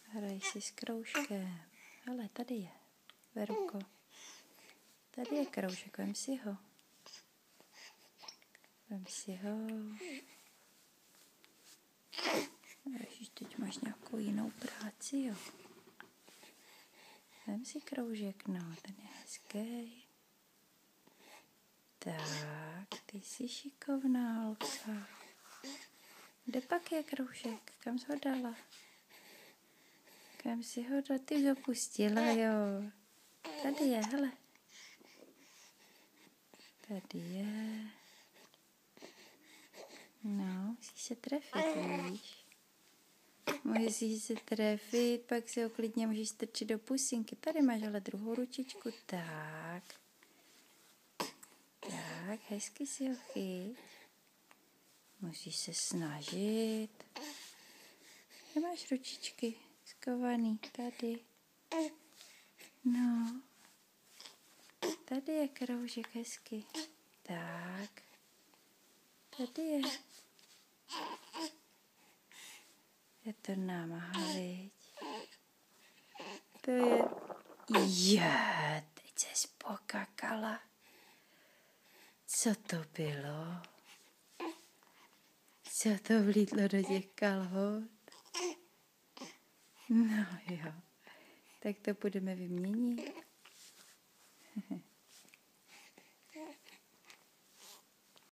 Hraj si s kroužkem. Hele, tady je. Veruko. Tady je kroužek, vem si ho. Vem si ho. Ježiš, teď máš nějakou jinou práci, jo. Vem si kroužek, no, ten je hezký. Tak, ty jsi šikovná holka. Kde pak je kroužek? Kam jsi ho dala? Kam jsi ho dala? Ty už ho pustila, jo. Tady je, hele. Tady je. No, musíš se trefit, víš. Musíš se trefit, pak si ho klidně můžeš strčit do pusinky. Tady máš ale druhou ručičku. Tak. Tak, hezky si ho chyť. Musíš se snažit. Nemáš ručičky skovaný. Tady. No. Tady je kroužek hezky. Tak. Tady je. Je to námaha, viď? To je... Teď ses pokakala. Co to bylo? Co to vlítlo do těch kalhot? No jo. Tak to budeme vyměnit.